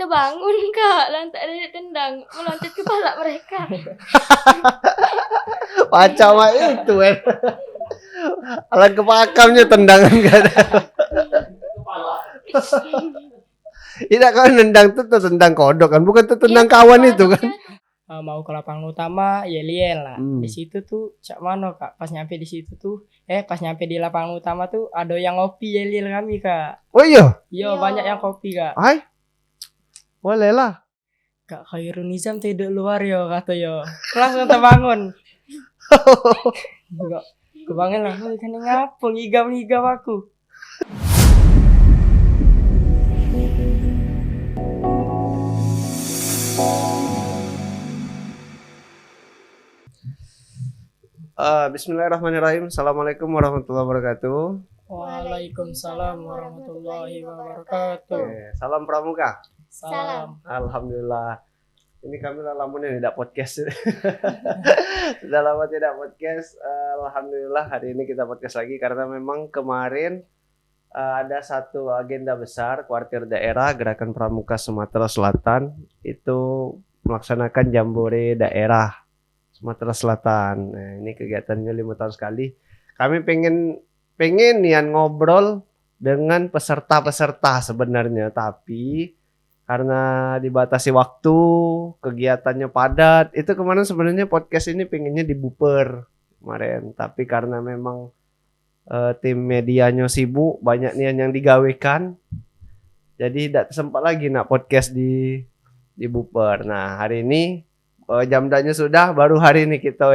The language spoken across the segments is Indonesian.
terbangun Kak, lantak ada tendang meloncat kepala mereka. Macam itu alat kepakamnya tendangan gak ada. Tidak kan nendang tuh tendang kodok kan, bukan tuh tendang kawan itu kan. Mau ke lapangan utama Yeliel lah. Hmm. Di situ tuh cak mano Kak. Pas nyampe di situ tuh pas nyampe di lapangan utama tuh ada yang ngopi Yeliel kami Kak. Oh iya. Iya, banyak yang kopi Kak. Ay, boleh lah. Kak Khairul Nizam tidur luar yo kata yo. Langsung terbangun. Enggak. Kebangun lah. Kan ngapa ngigam aku. Bismillahirrahmanirrahim. Assalamualaikum warahmatullahi wabarakatuh. Waalaikumsalam warahmatullahi wabarakatuh. Oke, salam pramuka. Salam. Alhamdulillah. Ini kami lama nih tidak podcast. Sudah lama tidak podcast. Alhamdulillah hari ini kita podcast lagi karena memang kemarin ada satu agenda besar kuartir daerah Gerakan Pramuka Sumatera Selatan itu melaksanakan jambore daerah Sumatera Selatan. Nah, ini kegiatannya 5 tahun sekali. Kami pengen nian ngobrol dengan peserta-peserta sebenarnya, tapi karena dibatasi waktu, kegiatannya padat. Itu kemarin sebenarnya podcast ini pengennya dibuper kemarin, tapi karena memang tim medianya sibuk, banyak nian yang digawekan. Jadi tidak sempat lagi nak podcast di buper. Nah, hari ini jamdanya sudah, baru hari ini kita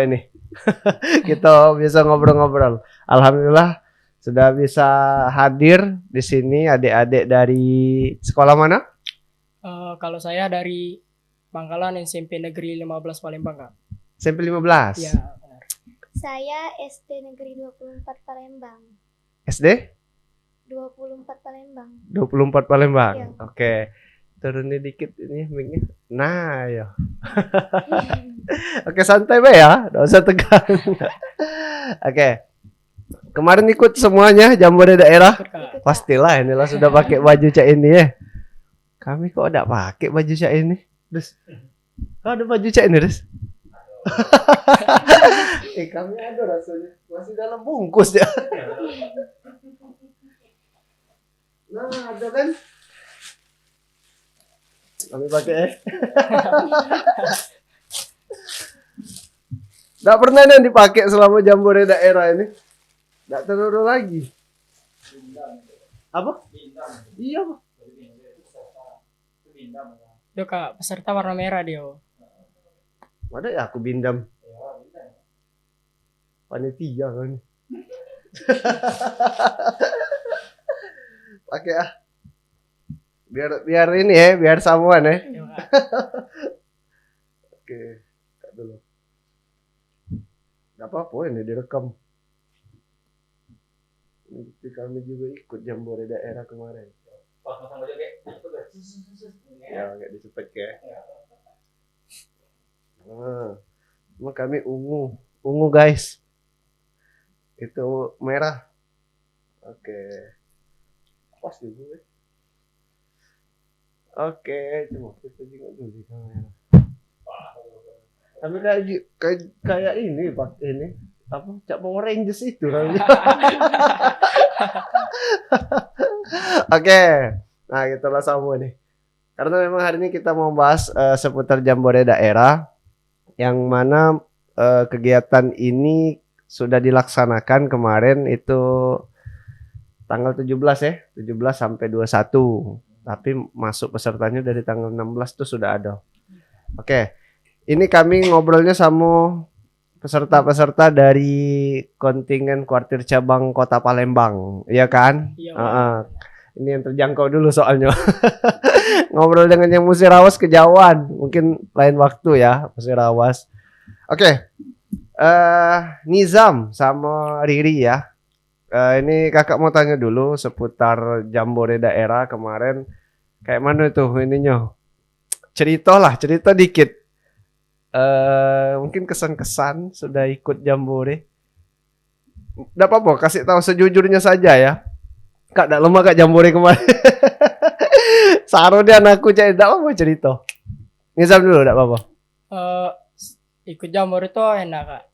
kita bisa ngobrol-ngobrol. Alhamdulillah sudah bisa hadir di sini adik-adik dari sekolah mana? Kalau saya dari Pangkalan SMP Negeri 15 Palembang Kak. SMP 15. Iya, benar. Saya SD Negeri 24 Palembang. SD? 24 Palembang. 24 Palembang. Iya. Oke. Turunin dikit ini mic-nya. Nah, ya. Oke, santai Be ya. Enggak usah tegang. Oke. Kemarin ikut semuanya jambore daerah? Ikut, Kak. Pastilah inilah sudah pakai baju cak ini ya. Kami kok enggak pakai baju cak ini? Terus ada baju cak ini, Des? Kami ada rasanya. Masih dalam bungkus ya. Nah, ada kan? Kami pakai Nggak pernah yang dipakai selama jambore daerah ini. Nggak terlalu lagi. Apa? Iya Pak. Yo Kak, peserta warna merah dia. Ada ya aku bindam. Panitia kan. Pakai biar ini ya, biar samuan ya. Yo, Kak. Oke, tak dulu. Gak apa-apa ini direkam. Ini kami juga ikut jambore daerah kemarin. Ya, nggak dicepet ya. Nah, cuma kami ungu guys. Itu merah. Oke. Pas juga ya. Oke, cuma kita juga dulu di kamera. Tapi kayak ini Pak, ini apa? Cak Power Rangers itu namanya. Oke. Nah, gitulah semua nih. Karena memang hari ini kita mau bahas seputar jambore daerah yang mana kegiatan ini sudah dilaksanakan kemarin itu tanggal 17 ya, 17 sampai 21. Tapi masuk pesertanya dari tanggal 16 tuh sudah ada. Oke. Ini kami ngobrolnya sama peserta-peserta dari kontingen kuartir cabang Kota Palembang, iya kan? Iya. Ini yang terjangkau dulu soalnya. Ngobrol dengan yang Musirawas kejauhan, mungkin lain waktu ya Musirawas. Oke. Nizam sama Riri ya. Ini kakak mau tanya dulu seputar jambore daerah kemarin. Kayak mana tuh ininya? Cerita dikit. Mungkin kesan-kesan sudah ikut jambore. Nggak apa-apa, kasih tahu sejujurnya saja ya. Kak, nggak lama Kak jambore kemarin. Saro dia anakku cak enggak apa cerita. Nizam dulu enggak apa-apa. Eh, ikut jamur itu enak kak.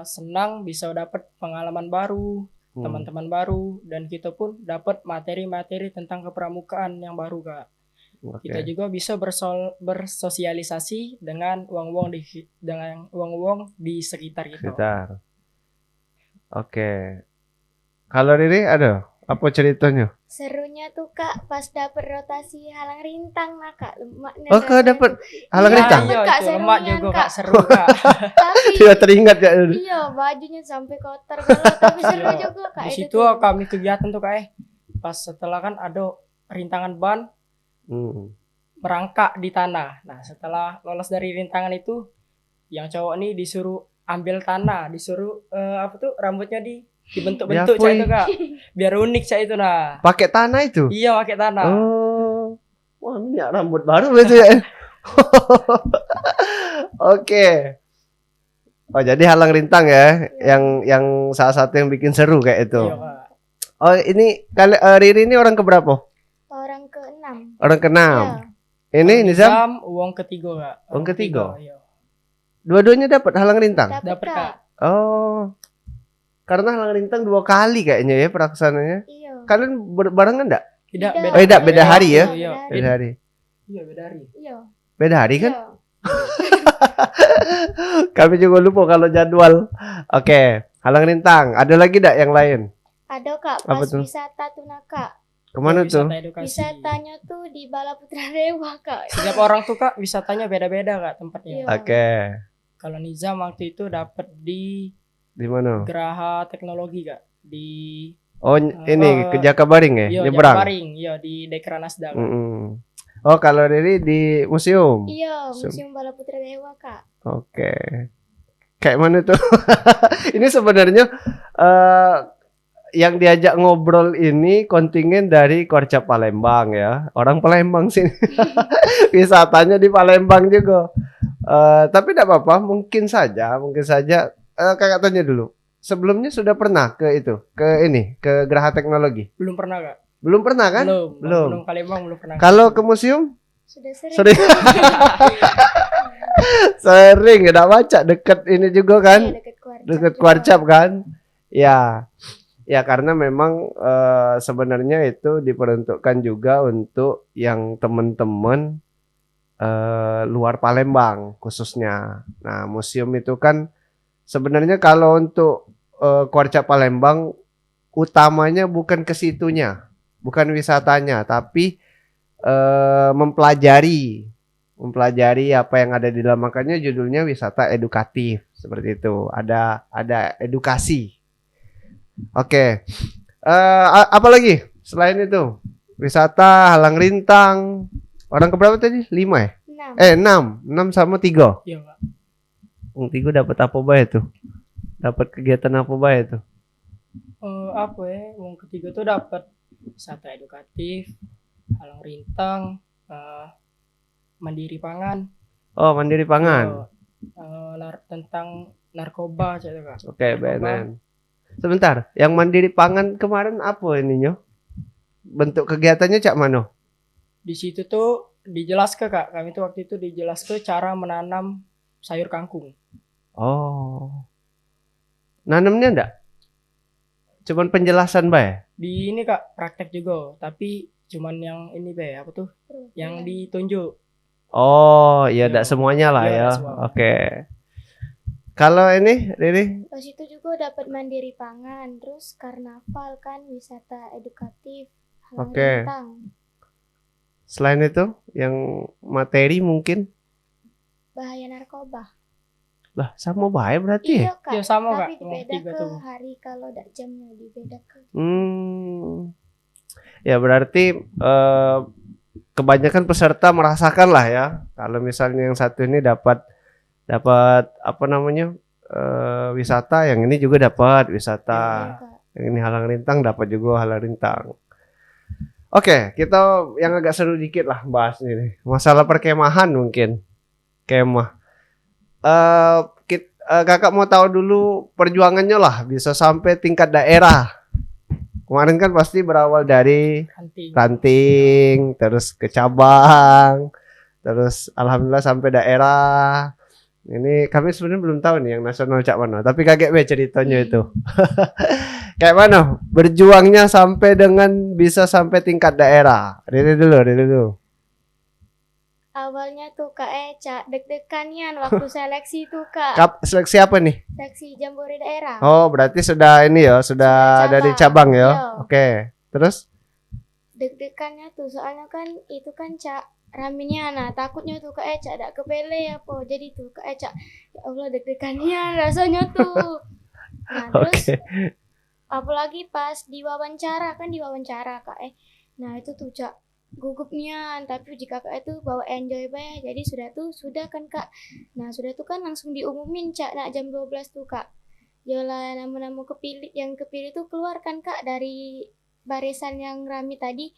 Senang bisa dapat pengalaman baru, teman-teman baru, dan kita pun dapat materi-materi tentang kepramukaan yang baru kak. Oke. Kita juga bisa bersosialisasi dengan uang-uang di sekitar kita. Sekitar. Oke. Kalau Riri ada apa ceritanya? Serunya tuh kak pas dapet rotasi halang rintang nah kak. Oh, kau dapat halang Iya. rintang? Iya, Kak, itu lemak serunya, juga Kak. kak, seru kak. Tapi Dia teringat ya. iya bajunya sampai kotor kalau tapi seru Iya. juga kak. Di itu situ tuh. kami kegiatan tuh kak. Pas setelah kan ada rintangan ban Hmm. merangkak di tanah. Nah setelah lolos dari rintangan itu, yang cowok nih disuruh ambil tanah, disuruh rambutnya dibentuk-bentuk Ya, cak Puy. itu kak, biar unik cak itu nah. Pakai tanah itu. Iya pakai tanah. Oh. Wah, minyak rambut baru itu ya. Oke. Oh, jadi halang rintang ya, yang salah satu yang bikin seru kayak itu. Iya kak. Oh, ini Riri ini orang keberapa? Orang ke-6. Orang keenam. Iya. Ini Nizam Nizam uang ketiga kak. Uang ketiga? Iya. dua-duanya dapat halang rintang. Dapat kak. Oh. Karena halang rintang 2 kali kayaknya ya pelaksananya. Iya. Kalian barengan enggak? Tidak Tidak. beda. Oh, beda hari ya? Iya. Beda hari. Iya beda hari. Iya. Beda hari kan? Iya. Kami juga lupa kalau jadwal. Oke, halang rintang. Ada lagi enggak yang lain? Ada kak Apa pas tuh? wisata tuh nah kak. Kemana tuh? Wisata edukasi. Wisatanya tuh di Bala Putra Dewa kak. Setiap orang tuh kak wisatanya beda-beda kak tempatnya. Iya. Oke. Kalau Nizam waktu itu dapat di Di mana? Geraha Teknologi kak, di Oh, ini ke Jakabaring ya? iya, Nyebrang. Jakabaring, iya di Dekranasda kak. Mm-mm. Oh, kalau Riri di museum. Iya, Museum Bala Putra Dewa kak. Oke. Kayak mana tuh? Ini sebenarnya yang diajak ngobrol ini kontingen dari Korca Palembang ya. Orang Palembang sih. Wisatanya di Palembang juga. Tapi tidak apa-apa, mungkin saja kakak tanya dulu. Sebelumnya sudah pernah ke Geraha Teknologi? Belum pernah kak? Belum pernah kan? Belum. Palembang belum pernah. Kalau ke museum? Sudah sering. Sering. Sering, tidak baca dekat ini juga kan? Iya, Dekat Kuarcap kan? Ya. Ya karena memang sebenarnya itu diperuntukkan juga untuk yang teman-teman luar Palembang khususnya. Nah, museum itu kan sebenarnya kalau untuk Kuarcap Palembang utamanya bukan ke situnya, bukan wisatanya, tapi mempelajari apa yang ada di dalam, makanya judulnya wisata edukatif seperti itu. Ada edukasi. Oke. Apa lagi selain itu? Wisata halang rintang. Orang keberapa tadi? 5 ya? 6. 6 sama 3. Iya kak. 3 dapat apa bae tuh? Dapat kegiatan apa bae tuh? Apa ya? Yang ketiga tuh dapat wisata edukatif, halang rintang, mandiri pangan. Oh, mandiri pangan. Tentang narkoba cak kak. Oke, BNN. Sebentar, yang mandiri pangan kemarin apa ininya? Bentuk kegiatannya cak mano? Di situ tuh dijelaskan kak, kami tuh waktu itu dijelaskan cara menanam sayur kangkung. Oh. Nanamnya enggak? Cuman penjelasan bae. Di ini kak praktek juga, tapi cuman yang ini bae apa tuh? Yang ditunjuk. Oh, iya Iya. enggak semuanya lah Iya, ya. enggak semua. Oke. Kalau ini, Riri? Pas itu juga dapat mandiri pangan, terus karnaval kan wisata edukatif, halang Oke. rintang. Selain itu, yang materi mungkin? Bahaya narkoba. Lah, sama bae berarti ya? Iya kak. Iya, sama, Kak. Tapi Yang beda tiga ke tuh. hari kalau dak jamnya dibedakan. Ya berarti kebanyakan peserta merasakan lah ya. Kalau misalnya yang satu ini dapat apa namanya wisata, yang ini juga dapat wisata. Iya, Kak. Yang ini halang rintang dapat juga halang rintang. Oke, kita yang agak seru dikit lah bahas ini. Masalah perkemahan mungkin. Kemah. Kakak mau tahu dulu perjuangannya lah bisa sampai tingkat daerah. Kemarin kan pasti berawal dari Ranting. ranting, terus ke cabang, terus alhamdulillah sampai daerah. Ini kami sebenarnya belum tahu nih yang nasional cak mana, tapi kaget be ceritanya itu. Kayak mana berjuangnya sampai dengan bisa sampai tingkat daerah. Ini dulu. Awalnya tuh Kak Eca deg-degannya waktu seleksi tuh Kak. Seleksi apa nih? Seleksi Jambore daerah. Oh, berarti sudah ini ya, sudah Sudah dari cabang. cabang ya. Iya. Oke. Terus? Deg-degannya tuh soalnya kan itu kan Cak raminya, nah takutnya tuh Kak Eca ada kepele apa, jadi tuh Kak Eca ya Allah deg-degannya rasanya tuh. Nah terus Oke. apalagi pas diwawancara Kak nah itu tuh Cak gugupnya, tapi jika Kak itu bawa enjoy bay, jadi sudah kan Kak. Nah sudah tuh kan langsung diumumin Cak, nah jam 12 tuh Kak. Yola nama-nama kepilih tuh keluar kan Kak dari barisan yang rame tadi.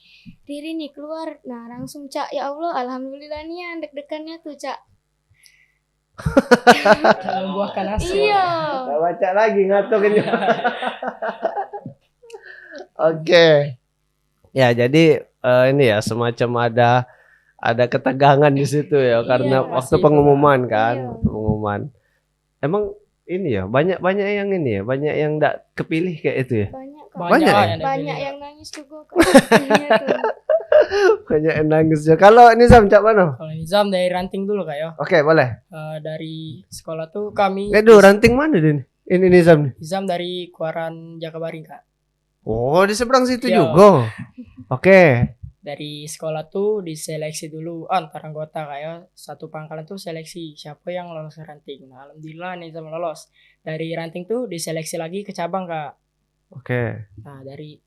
Riri nih keluar, nah langsung Cak ya Allah alhamdulillah nih deg-degannya tuh Cak. Membuahkan hasil. Iya. Nggak baca lagi ngatuk ini. Oke. Ya, jadi ini ya semacam ada ketegangan di situ ya karena Iya, waktu pasti pengumuman kan, Iya. waktu pengumuman. Emang ini ya banyak yang ini ya, banyak yang enggak kepilih kayak itu ya. Banyak Kak. Banyak ya? yang Banyak dipilih. yang nangis juga Kak. Iya tuh. Banyak yang nangis ya. Kalau Nizam cak mana? Kalau Nizam dari ranting dulu Kak ya. Oke, boleh. Dari sekolah tuh kami Aduh, ranting mana din? Ini Nizam nih. Nizam dari Kuaran Jakabaring Kak. Oh, di seberang situ Iya. juga. Oke. Dari sekolah tuh diseleksi dulu antar anggota kayak satu pangkalan tuh seleksi siapa yang lolos ke ranting. Nah, alhamdulillah Nizam lolos. Dari ranting tuh diseleksi lagi ke cabang Kak. Oke. Nah, dari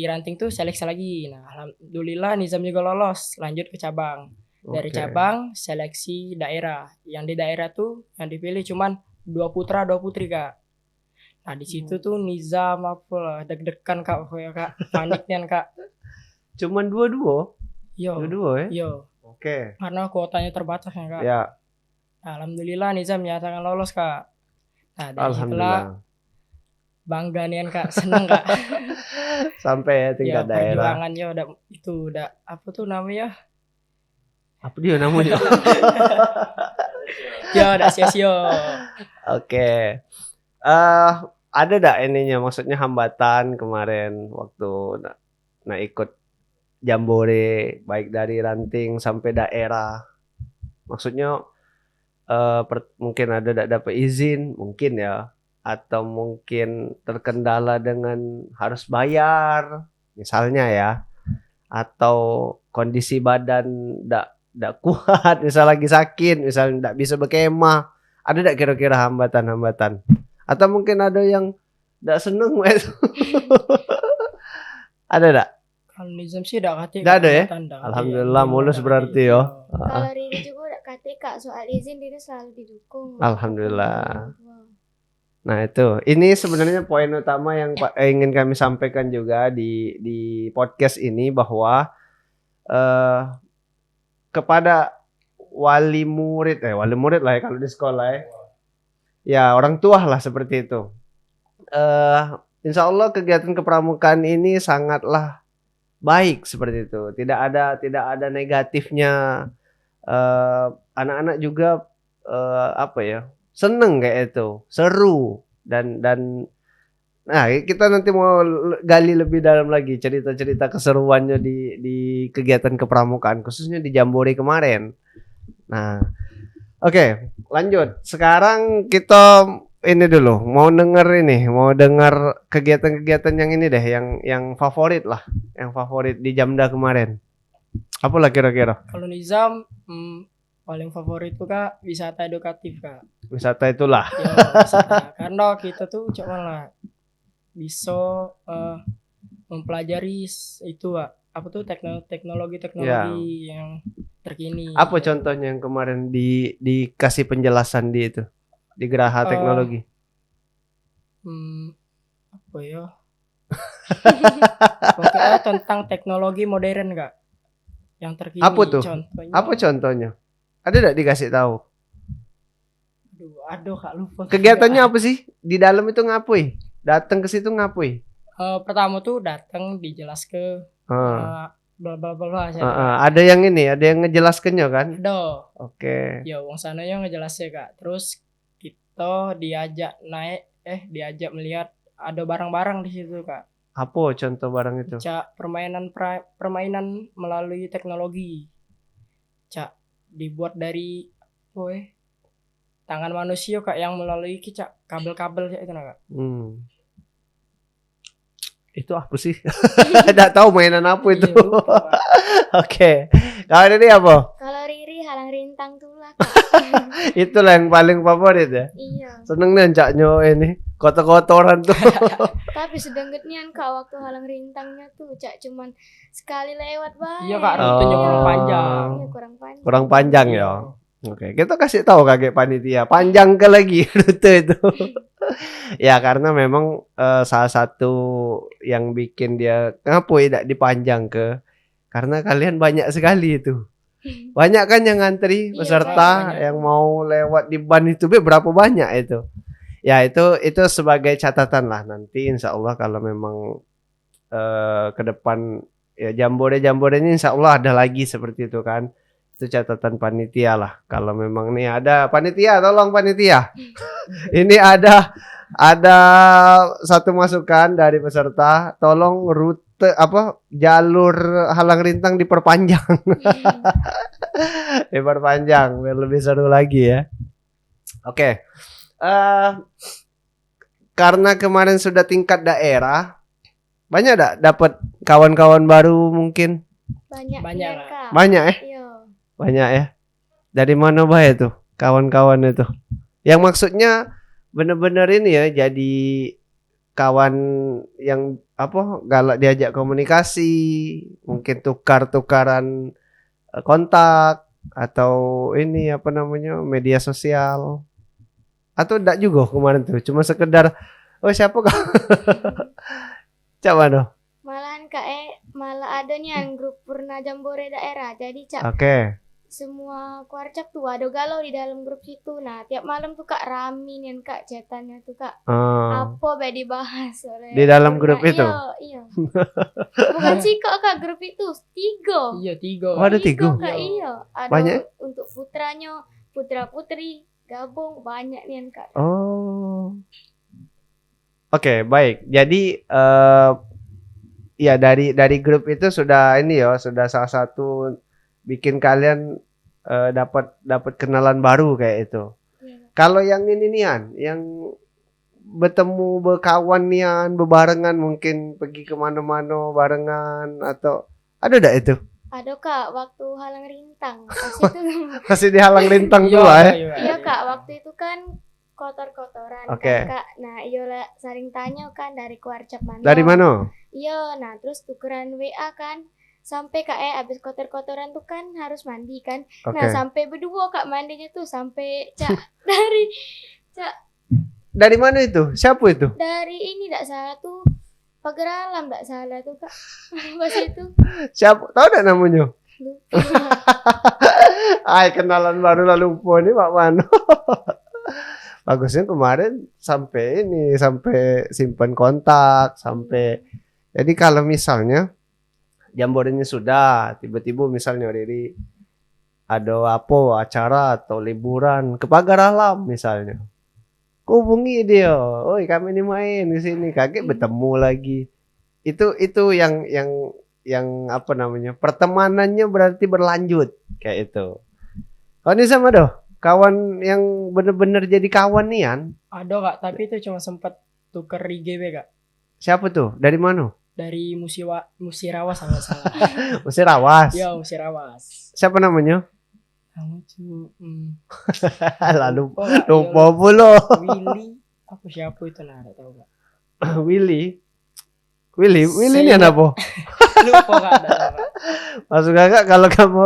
ranting tuh seleksi lagi. Nah, alhamdulillah Nizam juga lolos, lanjut ke cabang. Dari Oke. cabang seleksi daerah. Yang di daerah tuh yang dipilih cuman 2 putra, 2 putri, Kak. Nah, di situ tuh Nizam apa lah, deg-degan Kak, pokoknya Kak. Paniknya Kak. Cuman dua-dua Yo. ya? Yo. Oke. Karena kuotanya terbatas ya, Kak. Ya, Nah, alhamdulillah Nizam nyatakan lolos, Kak. Nah, dari situlah alhamdulillah. bangga nih Kak, seneng Kak. Sampai ya tingkat Ya, daerah. perjuangannya udah apa tuh namanya? Apa dia namanya? Ya, udah sia-sia. Oke. Ada enggak ininya maksudnya hambatan kemarin waktu nak ikut Jambore baik dari ranting sampai daerah. Maksudnya mungkin ada enggak dapat izin, mungkin ya. Atau mungkin terkendala dengan harus bayar misalnya ya. Atau kondisi badan enggak kuat, misal lagi sakit, misal enggak bisa berkemah. Ada enggak kira-kira hambatan-hambatan? Atau mungkin ada yang enggak seneng itu. Ada enggak? Kalau Nizam sih udah kata. Nggak ada ya? Alhamdulillah mulus berarti ya. Kalau Riri juga udah kata Kak soal izin Riri selalu didukung. Alhamdulillah. Nah itu, ini sebenarnya poin utama yang ingin kami sampaikan juga di podcast ini bahwa kepada wali murid lah ya kalau di sekolah ya. Ya orang tua lah seperti itu. Insya Allah kegiatan kepramukaan ini sangatlah baik seperti itu. Tidak ada negatifnya. Anak-anak juga seneng kayak itu, seru dan nah kita nanti mau gali lebih dalam lagi cerita-cerita keseruannya di kegiatan kepramukaan khususnya di Jambore kemarin. Nah, oke, lanjut. Sekarang kita ini dulu mau denger kegiatan-kegiatan yang ini deh, yang favorit lah, yang favorit di Jamda kemarin. Apalah kira-kira? Kalau Nizam paling favorit tuh Kak wisata edukatif Kak. Wisata itulah. Ya, wisata. Karena kita tuh cuma lah bisa mempelajari itu Kak. Apa tuh teknologi yang terkini. Apa contohnya yang kemarin dikasih penjelasan di itu di Geraha Teknologi? Apa ya? Pokoknya tentang teknologi modern Kak. Yang terkini. Apa tuh? Contohnya. Apa contohnya? Ada enggak dikasih tahu? Aduh Kak lupa. Kegiatannya apa sih? Di dalam itu ngapui? Datang ke situ ngapui? Pertama tuh datang dijelas ke Ah, bla bla bla bla. ada yang ini, ada yang ngejelaskannya kan? Do, Oke. ya wong sananya ngejelasnya Kak. Terus kita diajak naik, diajak melihat ada barang-barang di situ Kak. Apa contoh barang itu? Cak permainan melalui teknologi. Cak dibuat dari tangan manusia Kak yang melalui Cak kabel-kabel Cak itu nah Kak. Itu apa sih? Tidak tahu mainan apa itu. Iya, lupa, Kak. Oke. Kalau ini apa? Kalau Riri halang rintang tuh lah Kak. Itulah yang paling favorit ya. Iya. Seneng nih caknya ini kotor-kotoran tuh. Tapi sedenggetnya Kak waktu halang rintangnya tuh Cak cuman sekali lewat banget. Iya, Kak, rutenya kurang panjang. Iya, kurang panjang. Kurang panjang Iya. ya. Oke, kita kasih tahu kakek panitia panjang ke lagi rute itu. Ya karena memang salah satu yang bikin dia kenapa tidak dipanjang ke karena kalian banyak sekali itu. Banyak kan yang ngantri Iya, peserta banyak. yang mau lewat di ban itu berapa banyak itu. Ya itu sebagai catatan lah nanti insya Allah kalau memang ke depan ya jambore-jamborenya insya Allah ada lagi seperti itu kan. Itu catatan panitia lah. Kalau memang nih ada panitia, tolong panitia. Ini ada satu masukan dari peserta, tolong rute jalur halang rintang diperpanjang. Diperpanjang biar lebih seru lagi ya. Oke. Karena kemarin sudah tingkat daerah, banyak dapat kawan-kawan baru mungkin? Banyak Banyak, iya, Kak. Kak. Banyak ya? Iya. Banyak ya. Dari mana bah itu kawan-kawan itu? Yang maksudnya bener-bener ini ya jadi kawan yang galak diajak komunikasi, mungkin tukar-tukaran kontak atau ini media sosial. Atau enggak juga kemarin tuh, cuma sekedar siapa kau? Coba dong. Malahan Kak malah ada nih grup Purna Jambore daerah. Jadi Cak Oke. semua Kuarcap tuh ada galau di dalam grup itu. Nah, tiap malam tuh Kak rame nih Kak chatannya tuh Kak. Apa be dibahas oleh Di dalam Purna. grup itu? Iya. Bukan sih Kak grup itu 3. Iya 3. Oh, ada 3? Kak, iya. Ada Banyak? untuk putranya, putra-putri gabung banyak nih Kak. Oh. Oke, baik. Jadi ya dari grup itu sudah sudah salah satu bikin kalian dapat kenalan baru kayak itu. Iya. Kalau yang ini nian, yang bertemu berkawan nian, bebarengan mungkin pergi kemana-mana barengan atau ada enggak itu? Ada Kak waktu halang rintang. Pas itu Masih dihalang rintang Iya, tuh ya. iya Kak, waktu itu kan kotor-kotoran Oke. kan Kak. Nah, iya saling tanya kan dari Kuarcap mana. Dari mana? Iya, nah terus tukeran WA kan. Sampai Kak abis kotor-kotoran tuh kan harus mandi kan. Oke. Nah, sampai berdua Kak mandinya tuh sampai Cak Dari mana itu? Siapa itu? dari ini enggak salah tuh Pagar Alam enggak salah tuh Kak. Pas itu Siapa? Tahu enggak namanya? lupa. Kenalan baru lalu lupa nih Pak Mano. Bagusnya kemarin sampai simpan kontak, sampai jadi kalau misalnya jamborenya sudah tiba-tiba misalnya Riri ada acara atau liburan ke Pagar Alam misalnya. Hubungi dia. Oi, kami ini main di sini. Kaget bertemu lagi. Itu yang pertemanannya berarti berlanjut kayak itu. Oh, ini sama doh. Kawan yang bener-bener jadi kawan nian. Ada Kak, tapi itu cuma sempat tuker IG Kak. Siapa tuh? Dari mana? Dari Musirawas sama salah. Musirawas. Iya, Musirawas. Siapa namanya? Kamu tuh Lalu Kak. lupa Iya, pula. Willy. Apa siapa itu nah, enggak tahu Kak. Willy ini Saya apa? Lupa Kak, enggak tahu Kak. Masuk Kakak kalau kamu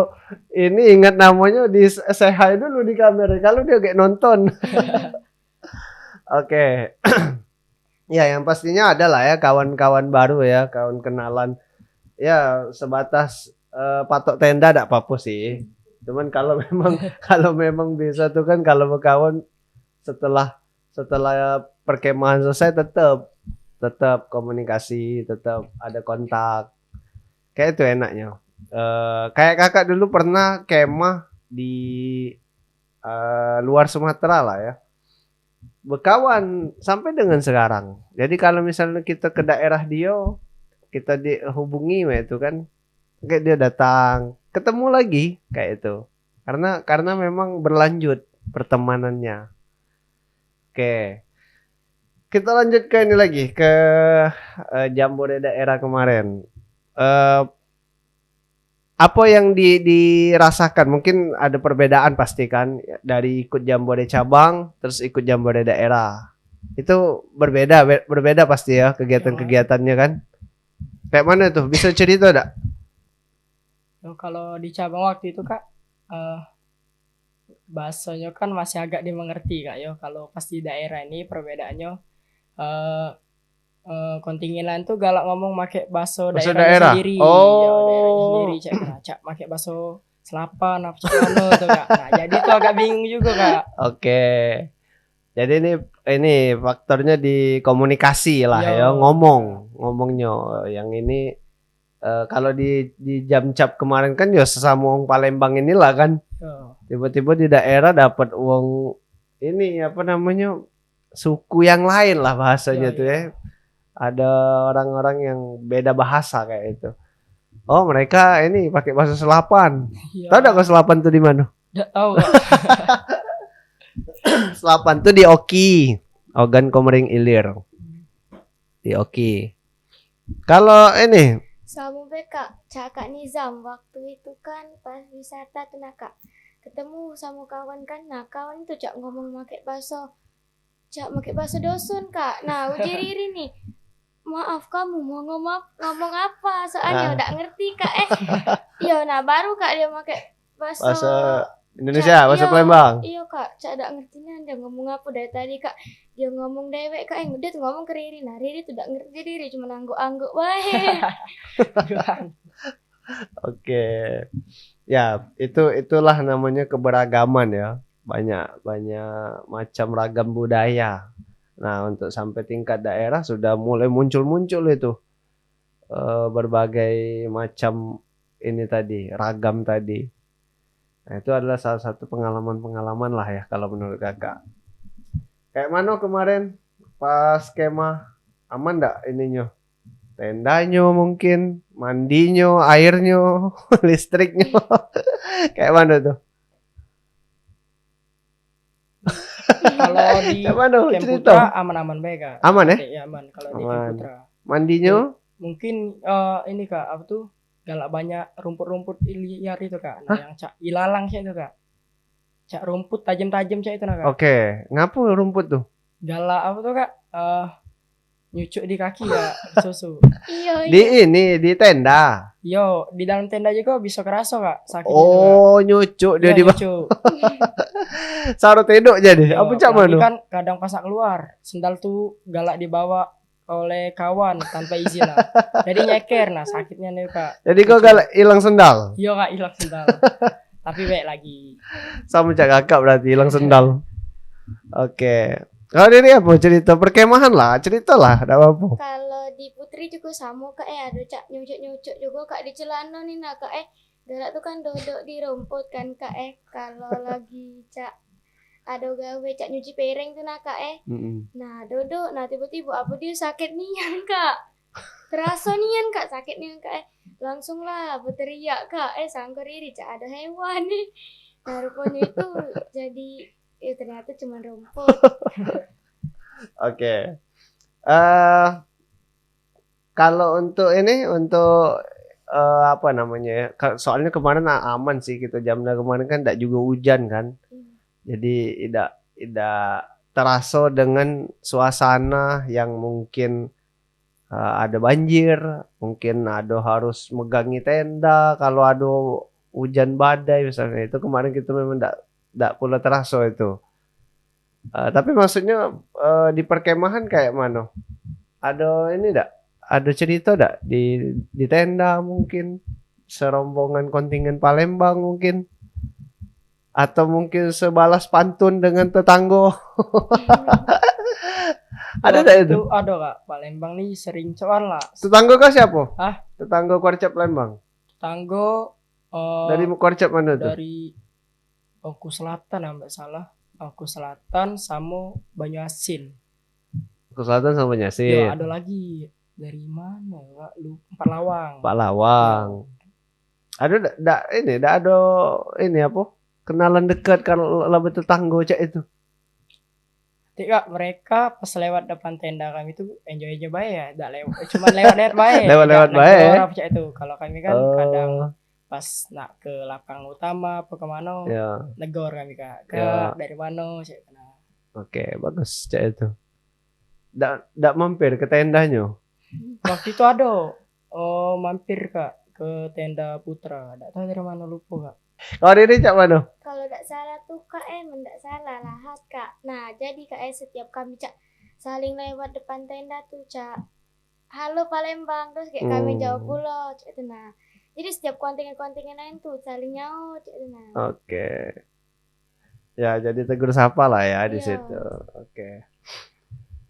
ini ingat namanya di say hi dulu di kamera kalau dia kayak nonton. Oke. Ya yang pastinya ada lah ya kawan-kawan baru ya, kawan kenalan. Ya sebatas patok tenda enggak apa-apa sih. Cuman kalau memang bisa tuh kan kalau berkawan setelah perkemahan selesai tetap tetap komunikasi, tetap ada kontak. Kayak itu enaknya. Kayak kakak dulu pernah kemah di luar Sumatera lah ya. Berkawan sampai dengan sekarang. Jadi kalau misalnya kita ke daerah dia, kita dihubungi itu kan, kayak dia datang, ketemu lagi kayak itu. Karena memang berlanjut pertemanannya. Oke. Kita lanjut ke ini lagi ke Jambore daerah kemarin. Apa yang dirasakan? Mungkin ada perbedaan pasti kan dari ikut Jambore cabang terus ikut Jambore daerah. Itu berbeda pasti ya kegiatan-kegiatannya kan. Kayak mana tuh? Bisa cerita enggak? Kalau di cabang waktu itu Kak, bahasanya kan masih agak dimengerti Kak yo. Kalau pas di daerah ini perbedaannya kontingenan tuh galak ngomong pakai bahasa daerah sendiri. Daerahnya sendiri cak pakai bahasa Selapan apa mana tuh Kak. Nah, jadi tuh agak bingung juga Kak. Oke. Jadi ini faktornya di komunikasi lah ya, ngomongnya. Yang ini kalau di jam cap kemarin kan ya sesama orang Palembang inilah kan. Tiba-tiba di daerah dapat uang ini apa namanya suku yang lain lah bahasanya tuh ya. Ada orang-orang yang beda bahasa kayak itu. Oh mereka ini pakai bahasa Selapan. Tahu nggak Selapan tuh di mana? Nggak tahu. Selapan tuh di Oki, Ogan Komering Ilir. Di Oki. Kalau ini sama Kak, Kak Nizam waktu itu kan pas wisata tuh Kak. Ketemu sama kawan kan. Nah, kawan itu Cak ngomong pakai bahasa dosun Kak. Nah, uji Riri nih. Maaf kamu mau ngomong apa? Soalnya udah ngerti Kak. Nah baru Kak dia pakai bahasa Indonesia, bahasa Palembang. Iya Kak, Cak udah ngerti dia ngomong apa dari tadi Kak. Dia ngomong dewek Kak, dia tuh ngomong ke Riri. Nah Riri tuh udah ngerti Riri cuma angguk-angguk wae. Oke. Ya, itulah namanya keberagaman ya. Banyak macam ragam budaya. Nah, untuk sampai tingkat daerah sudah mulai muncul itu berbagai macam ini tadi, ragam tadi. Nah, itu adalah salah satu pengalaman lah ya kalau menurut kakak. Kayak mana kemarin pas kemah, aman enggak ininya? Tendanya mungkin, mandinya, airnya, listriknya. Kayak mana tuh? Kalau di Camp Putra aman-aman baik Kak. Aman ya? Iya aman kalau di Camp Putra. Mandinya? Mungkin ini Kak, apa tuh? Galak banyak rumput-rumput liar itu Kak. Nah, yang cak ilalang sih itu Kak. Cak rumput tajam-tajam cak itu Kak. Oke, ngapu rumput tuh? Galak apa tuh Kak? Nyucuk di kaki Kak, susu. Iya. Di tenda. Yo, di dalam tenda juga bisa kerasa Kak sakitnya. Oh, nyucuk dia di bawah. Saru tedok jadi. Apa cak mana? Kan kadang pas keluar, sendal tuh galak dibawa oleh kawan tanpa izin lah. Jadi nyeker, nah sakitnya nih Kak. Jadi kau galak hilang sendal? Iya Kak, hilang sendal. Tapi baik lagi. Sama cak kakak berarti hilang sendal. Oke. Kalau ini apa cerita perkemahan lah, ceritalah, ada apa? Kalau di Putri juga sama Kak ada Cak nyucuk juga Kak di celana nih Kak galak tuh kan duduk di rumput kan Kak kalau lagi Cak ada gawe Cak nyuci piring tuh Kak Nah duduk, nah tiba-tiba apa dia sakit nian Kak. Terasa nian Kak sakit nian Kak langsung lah berteriak Kak sangka Riri Cak ada hewan nih. Nah rupanya itu jadi ternyata cuma rumput. Oke. Kalau untuk apa namanya ya? Soalnya kemarin aman sih kita jamnya kemarin kan tidak juga hujan kan. Jadi tidak terasa dengan suasana yang mungkin ada banjir, mungkin ada harus megangi tenda kalau ada hujan badai misalnya. Itu kemarin kita memang tidak pula terasa itu. Tapi maksudnya di perkemahan kayak mana? Ada ini enggak? Ada cerita enggak di tenda mungkin serombongan kontingen Palembang mungkin? Atau mungkin sebalas pantun dengan tetangga? Ada Waktu tak itu? Ada kak, Palembang nih sering cuan lah. Tetangga kau siapa? Hah? Tetangga Kuarcap Palembang. Tanggo Dari Kuarcap mana tuh? dari Oku Selatan nggak salah. Oku Selatan sama Banyu Asin. Ke selatan sama Yo Nyasin. ada lagi dari mana kak? Lu Empat Lawang. Pak Lawang. Ada ini ada ini apa? Kenalan dekat kalau lebih tetangga cak itu. Kak, mereka pas lewat depan tenda kami tuh enjoy aja bae ya, enggak lewat, cuma lewat bae. Lewat-lewat Nggak bae. negor apa cak itu. Kalau kami kan kadang Oh, pas nak ke lapangan utama apa kemana ya. negor kami kak. Ya. Dari mana cak. Nah, Oke, bagus cak itu. Ndak mampir ke tendanya. waktu itu ada mampir kak ke tenda Putra, enggak tahu dari mana lupa kak. Kau Riri cak mana? Kalau tidak salah tuh kak tidak salah lahat kak. Nah jadi kak setiap kami cak saling lewat depan tenda tuh cak halo Palembang terus kayak kami jawab pula cak itu nah. Jadi setiap kontingen-kontingen lain tuh saling nyaut cak itu nah. Oke. Ya, jadi tegur sapa lah ya di Iya. situ. Oke.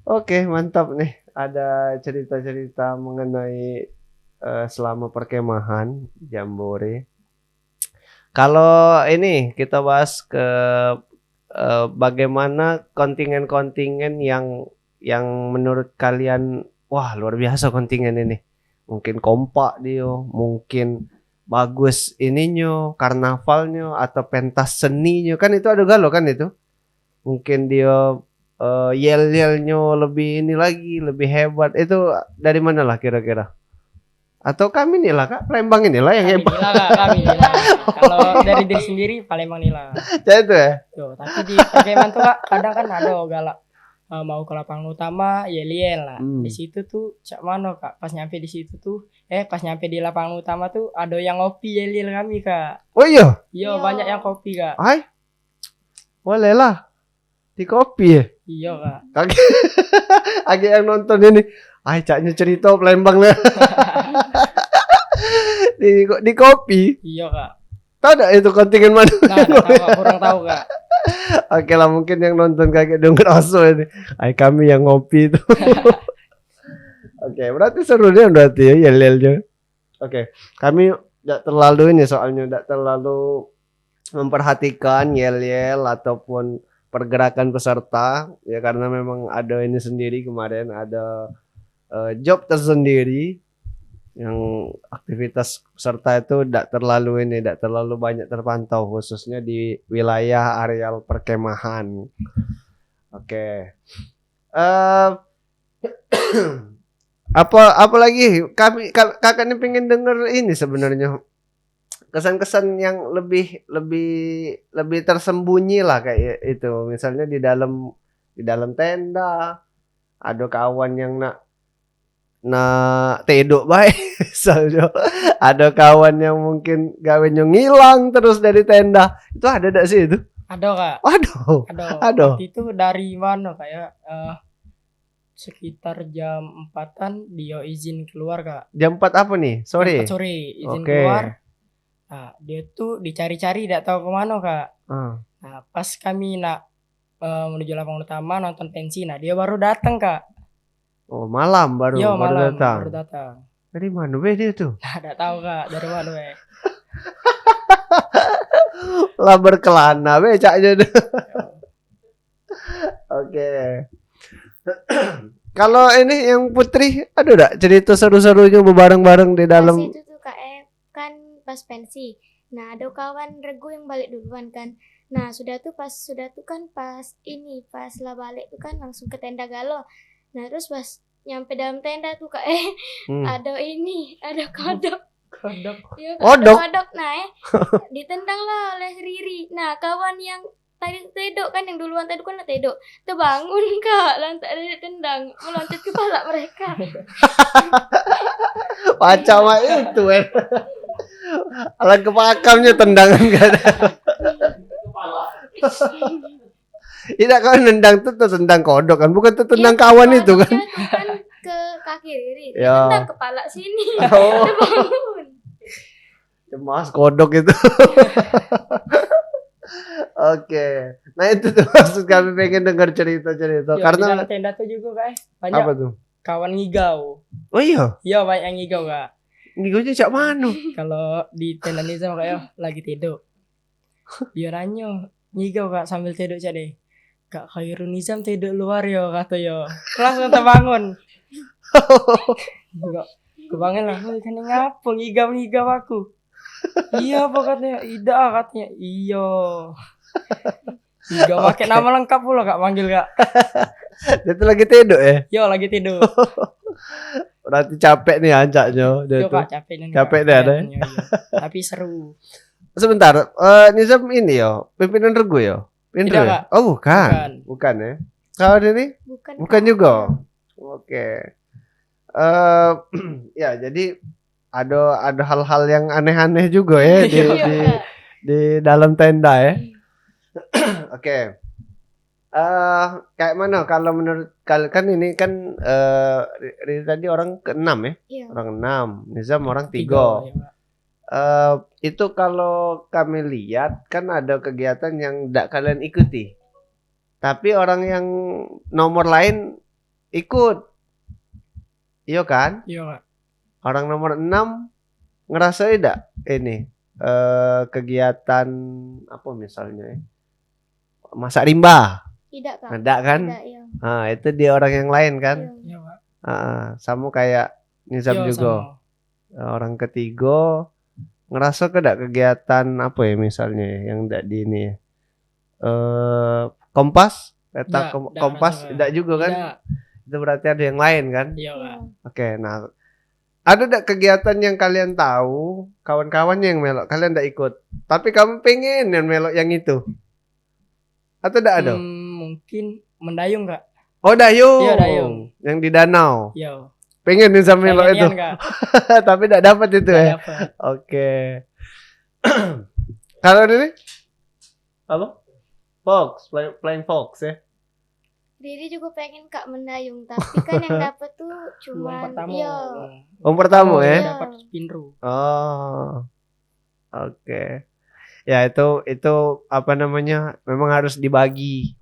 Oke, mantap nih. Ada cerita-cerita mengenai selama perkemahan Jambore. Kalau ini kita bahas ke bagaimana kontingen-kontingen yang menurut kalian wah luar biasa kontingen ini. Mungkin kompak dia, mungkin bagus ininya, karnavalnya atau pentas seninya kan itu ada galo kan itu. Mungkin dia yel-yelnya lebih ini lagi, lebih hebat. Itu dari mana lah kira-kira? Atau kami nih lah Kak, Palembang inilah yang Kami hebat. nila kak, kami nila. Kalau dari diri sendiri Palembang nila. Cak itu ya? Tuh, tapi di perkemahan tuh kak kadang kan ada galak mau ke lapangan utama yel-yel lah. Di situ tuh cak mana kak? Pas nyampe di situ tuh pas nyampe di lapangan utama tuh ada yang ngopi yel-yel kami kak. Oh iya? Iya, Iya. banyak yang kopi kak. Ay, boleh lah. Di kopi ya? Iya kak. Agak yang nonton ini. Ay, caknya cerita Palembang lah. di kopi. Iya kak. Tahu enggak itu kontingen mana? Nah, nggak tahu kak, kurang tahu kak. Oke lah, mungkin yang nonton kaget denger aso ini. Ay, kami yang ngopi itu. Oke, berarti seru deh berarti ya yel-yelnya. Oke, kami enggak terlalu ini soalnya enggak terlalu memperhatikan yel-yel ataupun pergerakan peserta ya karena memang ada ini sendiri kemarin ada job tersendiri yang aktivitas peserta itu tidak terlalu banyak terpantau khususnya di wilayah areal perkemahan. Oke. Apa lagi kakak ini pengen denger ini sebenarnya kesan-kesan yang lebih tersembunyi lah kayak itu misalnya di dalam tenda ada kawan yang nak tedok baik misalnya ada kawan yang mungkin gawenya ngilang terus dari tenda itu ada enggak sih itu? Ada kak. Aduh. Ada. Waktu itu dari mana kayak sekitar jam 4-an dia izin keluar kak. Jam 4 apa nih? Sore. Jam 4 sore izin Oke. keluar. Nah, dia tuh dicari-cari tidak tahu kemana kak. Nah, pas kami nak menuju lapangan utama nonton pensi, nah dia baru datang kak. Oh, malam baru Iya baru malam datang. baru datang. Dari mana be dia tuh? Nah, tidak tahu kak dari mana weh. Lah berkelana be caknya deh. Oke. Kalau ini yang Putri ada enggak cerita seru-serunya bareng-bareng di dalam? Pas itu tuh kak kan pas pensi. Nah ada kawan regu yang balik duluan kan. Nah sudah tuh kan pas lah balik tuh kan langsung ke tenda galau. Nah terus pas nyampe dalam tenda tuh kak ada kodok. Kodok. Ya, Kodok? kodok. Nah ditendang lah oleh Riri. Nah kawan yang tadi tedok kan yang duluan tadi kan tedok terbangun kak lantak dia tendang meloncat ke kepala mereka. Macam itu alat kepakamnya tendangan gak ada. Tidak kan nendang tuh tendang kodok kan bukan tuh tendang Iya, kawan itu kan. kodoknya kan ke kaki Riri Ya. tendang kepala sini. Oh. Terbangun. Cemas kodok itu. Oke. Nah itu tuh maksud kami pengen dengar cerita-cerita Yo, di karena dalam tenda tuh juga kak banyak apa tuh? kawan ngigau. Oh iya, Iya banyak yang ngigau kak. ngigaunya cak mana? Kalau di tenda Nizam kayak lagi tidur. Dia nanya ngigau kak sambil tidur jadi. Kak Khairul Nizam tidur luar yo kata yo. Langsung terbangun. Enggak. Kebangun lah. Kan ngapa ngigau aku. Iya apa katanya? Ida katanya. Iya. Ngigau pakai nama lengkap pula kak manggil kak. Dia tuh lagi tidur ya. Yo lagi tidur. Berarti capek nih ancaknya dia Yo tuh. kak capek nih. Capek deh, ada. Iya. Tapi seru. Sebentar, Nizam ini yo, pimpinan regu yo. Pindro Tidak, ya? Kak. Oh bukan. Bukan ya. Kalau ini Bukan bukan Kak. juga. Oke. Ya jadi ada hal-hal yang aneh-aneh juga ya di, Iya, di, Kak. di dalam tenda ya. Oke. Kayak mana kalau menurut kalian kan ini kan Riri tadi orang ke-6 ya? Iya. Orang 6, Nizam orang 3. Iya, Kak. Itu kalau kami lihat kan ada kegiatan yang tidak kalian ikuti. Tapi orang yang nomor lain ikut. Iya kan? Iya kak. Orang nomor 6 ngerasa tidak ini kegiatan apa misalnya ya? Masak rimba. Tidak Kak. Ada kan? Tidak, iya. Nah, itu dia orang yang lain kan? Iya. Iya kak. Sama kayak Nizam Iya, juga. sama. Orang ketiga ngerasa tidak kegiatan apa ya misalnya ya, yang tidak di ini ya. Kompas peta Nggak, kompas nggak, tidak juga kan? Tidak. Itu berarti ada yang lain kan? Iya kak. Iya. Oke, nah ada tidak kegiatan yang kalian tahu kawan-kawannya yang melok kalian tidak ikut tapi kamu pengen yang melok yang itu atau tidak ada? Mungkin mendayung kak. Oh dayung. Iya, dayung. Yang di danau. Iya. Pengen nih sama melok itu. Pengen, Kak. Tapi tidak dapat itu Nggak ya. dapet. Oke. Kalau ini? Apa? Fox, playing fox ya. Riri juga pengen Kak mendayung, tapi kan yang dapet tuh Uang cuman pertama. iya. Pertama ya. Iya. Dapat spinru. Oh. Oke. Ya itu apa namanya? Memang harus dibagi.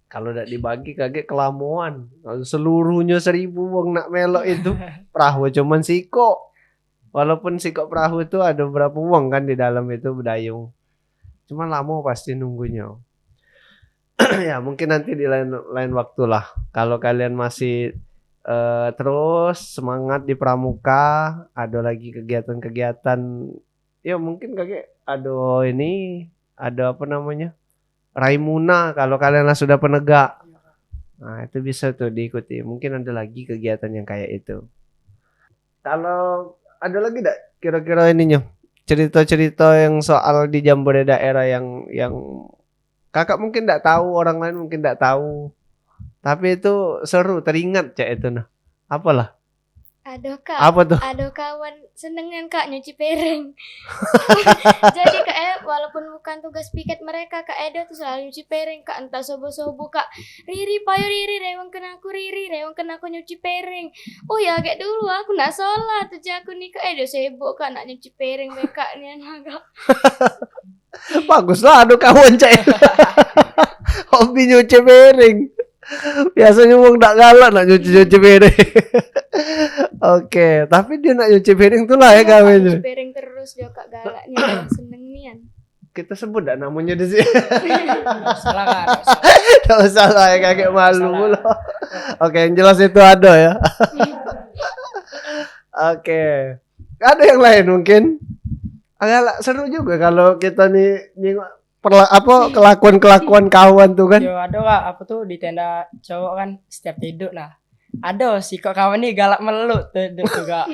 Kalau tidak dibagi kaget kelamuan. Kalau seluruhnya 1.000 wong nak melok itu perahu cuman siko. Walaupun siko perahu itu ada berapa wong kan di dalam itu berdayung. Cuman lama pasti nunggunya. Ya mungkin nanti di lain waktu lah. Kalau kalian masih terus semangat di pramuka, ada lagi kegiatan-kegiatan. Ya mungkin kakek ada apa namanya? Raimuna kalau kalian sudah penegak. Nah, itu bisa tuh diikuti. Mungkin ada lagi kegiatan yang kayak itu. Kalau ada lagi enggak kira-kira ininya? Cerita-cerita yang soal di Jambore daerah yang kakak mungkin enggak tahu, orang lain mungkin enggak tahu. Tapi itu seru, teringat cak itu nah. Apalah? Aduh Kak. Apa tuh? Aduh kawan, seneng kan Kak nyuci piring. Jadi Kak walaupun bukan tugas piket mereka, Kak Edo tuh selalu nyuci piring Kak, entah sobo-sobo Kak. Riri, payo Riri, rewang kena aku nyuci piring. Oh ya kayak dulu aku nak sholat, tuh aku nih Kak Edo sibuk Kak nak nyuci piring mereka nih Kak. Bagus lah aduh kawan cak. Hobi nyuci piring. Biasanya wong tak galak nak nyuci piring. Oke, tapi dia nak nyuci piring tuh lah ya Iya, Kak, kawin. nyuci piring terus dia Kak galaknya, seneng nian. Kita sebut dah namanya di sini. Salah kan? Tidak usah lah ya kakek malu Salah. loh. Oke, yang jelas itu ada ya. Oke. Ada yang lain mungkin? Agak seru juga kalau kita nih nyengok kelakuan kawan tuh kan. Yo ada kak, apa tuh di tenda cowok kan setiap tidur nah. Ada sih kok kawan nih galak meluk tidur tuh kak.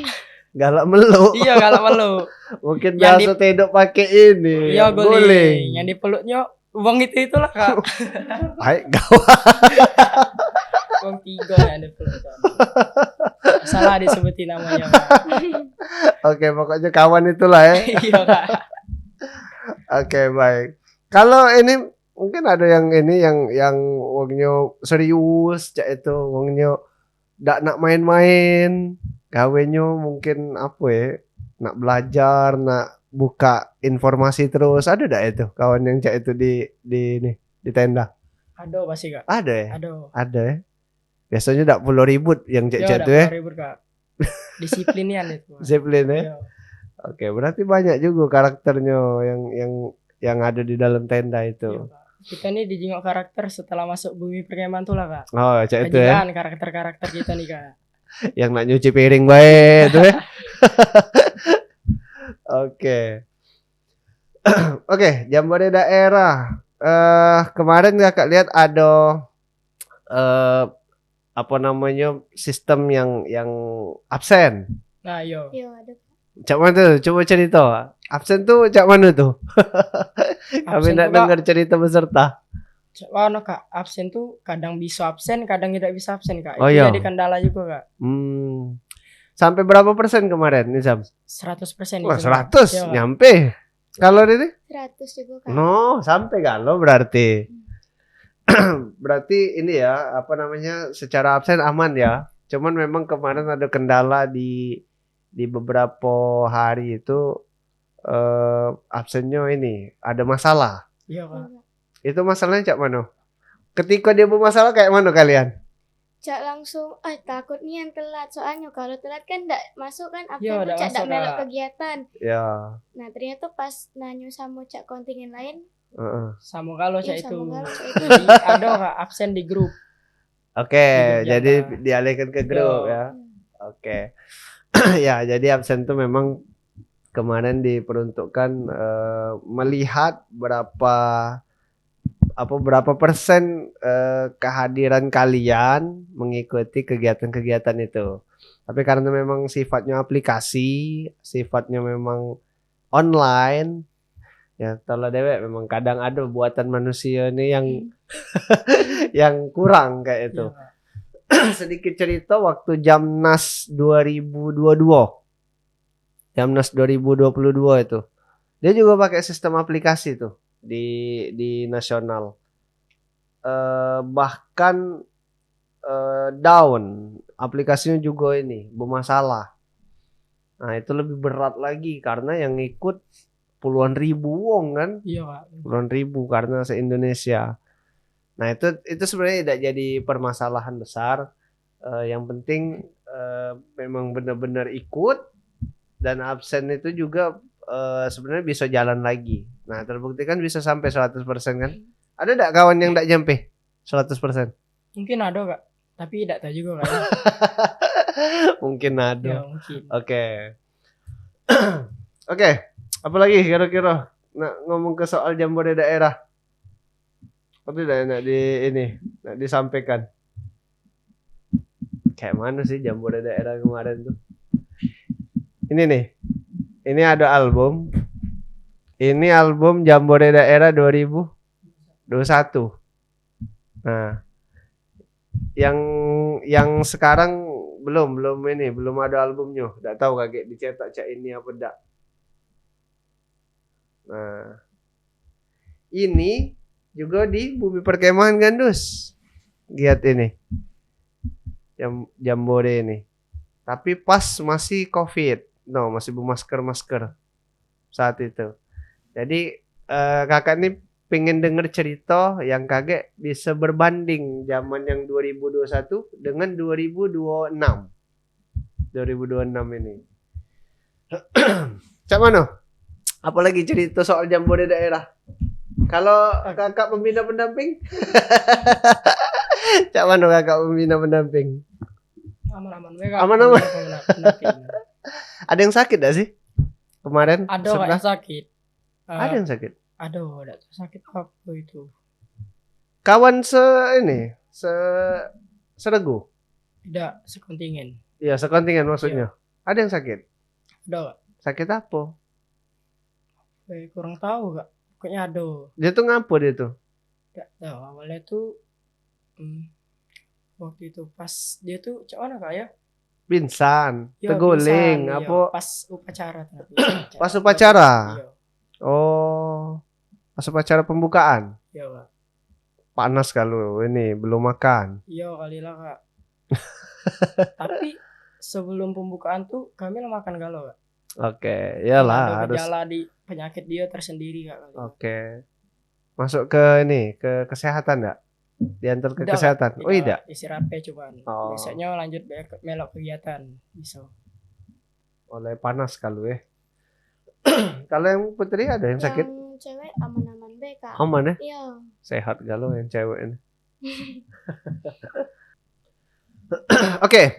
Galak meluk. Iya galak meluk. Mungkin Yang biasa tidur pakai ini. Iya guling. Yang dipeluknya uang itulah kak. Baik gawat. Uang 3 yang dipeluk. Salah disebutin namanya kak. Oke, pokoknya kawan itulah ya. Iya kak. Oke, baik. Kalau ini mungkin ada yang ini yang wongnya serius cak itu wongnya ndak nak main-main. Gawenyo mungkin apa ya? Nak belajar, nak buka informasi terus. Ada enggak itu kawan yang cak itu di tenda? Ada pasti kak. Ada ya? Ada. Ya. Biasanya enggak perlu ribut yang cak-cak itu ya. Ribut kak. Disiplinian itu. Disiplin ya. Iya. Oke, berarti banyak juga karakternya yang ada di dalam tenda Iya, itu. Kak. Kita nih dijenguk karakter setelah masuk bumi perkemahan tuh lah kak. Oh, cak itu ya. Karakter-karakter kita nih kak. Yang nak nyuci piring baik itu ya. Oke. Oke, Jambore daerah. Kemarin kakak lihat ada apa namanya sistem yang absen. Nah, Iya ada. Cak mana tuh? Coba cerita. Absen tuh cak mana tuh? Kami Absen nak tuh, Kak. dengar cerita peserta. Wah, no, kak, absen tuh kadang bisa absen, kadang tidak bisa absen kak. Oh, Itu iya. jadi kendala juga kak. Sampai berapa persen kemarin Nizam? 100% Wah, itu, Kak. 100 Iya, Kak. nyampe. Kalau ini? 100 juga Kak. No, sampai kalau berarti. Berarti ini ya, apa namanya? Secara absen aman ya. Cuman memang kemarin ada kendala di beberapa hari itu absennya ini ada masalah. Iya kak. Itu masalahnya cak mana? Ketika dia bermasalah kayak mana kalian? Cak langsung takut nih yang telat, soalnya kalau telat kan ndak masuk kan absen Iya, tuh ndak Cak masuk, ndak melok Kak. kegiatan. Ya. Nah ternyata pas nanya sama Cak kontingen lain, Sama kalau iya cak itu. sama kalau Cak itu. Jadi ada kak absen di grup. Oke, Di grup jadi jatah. dialihkan ke grup Iya. ya. Oke. Ya, jadi absen itu memang kemarin diperuntukkan melihat berapa persen kehadiran kalian mengikuti kegiatan-kegiatan itu. Tapi karena memang sifatnya aplikasi, sifatnya memang online, ya tolong dewek memang kadang ada buatan manusia ini yang yang kurang kayak itu. Iya, Kak. Sedikit cerita waktu Jamnas 2022. Jamnas 2022 itu. Dia juga pakai sistem aplikasi tuh di nasional. Bahkan down aplikasinya juga ini bermasalah. Nah, itu lebih berat lagi karena yang ikut puluhan ribu wong kan? Iya kak. Puluhan ribu karena se-Indonesia. Nah, itu sebenarnya tidak jadi permasalahan besar. Yang penting memang benar-benar ikut dan absen itu juga sebenarnya bisa jalan lagi. Nah, terbukti kan bisa sampai 100% kan? Ada enggak kawan yang enggak nyampe 100%? Mungkin ada kak. Tapi tidak tahu juga kak. Mungkin ada. Ya mungkin. Oke. Oke. Apalagi kira-kira ngomong ke soal Jambore daerah. Apa tidak nak nak disampaikan? Kayak mana sih Jambore daerah kemarin tuh? Ini nih. Ini ada album. Ini album Jambore daerah 2021. Nah, yang sekarang belum ada albumnya. Enggak tahu kaget dicetak cak ini apa enggak. Nah, ini juga di Bumi Perkemahan Gandus. Lihat ini. Jambore ini. Tapi pas masih Covid. No, masih bermasker saat itu. Jadi kakak ini pengen denger cerita yang kakek bisa berbanding zaman yang 2021 dengan 2026. 2026 ini. Cak mana? Apalagi cerita soal Jambore daerah. Kalau kakak pembina pendamping? Cak mana kakak pembina pendamping? Aman-aman. Aman-aman. Ada yang sakit gak sih? Kemarin? Ada kak yang sakit. Ada yang sakit? Ada sakit apa itu? Kawan seregu? Tidak sekontingen. Iya, sekontingen maksudnya. Ada yang sakit? Ada kak. Sakit apa? Kurang tahu kak. Pokoknya ada. Dia tuh ngapa dia tuh? Tidak tahu. Awalnya tuh waktu itu pas dia tuh cak mana kak ya? Pingsan, Ya, teguling, pingsan, apa? iya. Pas upacara. Pas upacara? Iya. Oh, pas upacara pembukaan. Iya kak. Panas kalau ini belum makan. Iya kali lah kak. Tapi sebelum pembukaan tuh kami makan galau kak. Oke, Ada iyalah harus. gejala di penyakit dia tersendiri Kak. Oke. Masuk ke ini, ke kesehatan enggak? Diantar ke Tidak, Kak. kesehatan. Oh, tidak. Istirahat cuman. Oh. Biasanya lanjut melok kegiatan. Bisa. Oleh panas kalau ya. Kalau yang putri ada yang sakit? Yang cewek aman-aman be kak. Aman ya? Iya. Sehat galau yang cewek ini. Oke.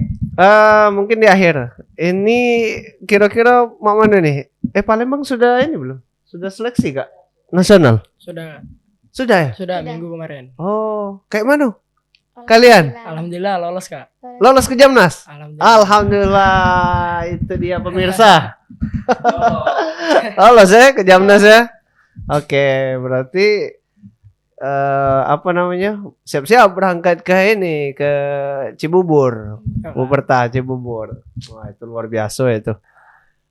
Mungkin di akhir. Ini kira-kira mau mana nih? Palembang sudah ini belum? Sudah seleksi Kak? Nasional? Sudah Sudah ya? sudah Sudah. minggu kemarin. Oh, kayak mana? Kalian? Alhamdulillah lolos Kak. Lolos ke Jamnas? Alhamdulillah. Alhamdulillah. Itu dia pemirsa. Lolos ya ke Jamnas ya? Oke, berarti apa namanya? Siap-siap berangkat ke ini, ke Cibubur. Buperta Cibubur. Wah, itu luar biasa itu.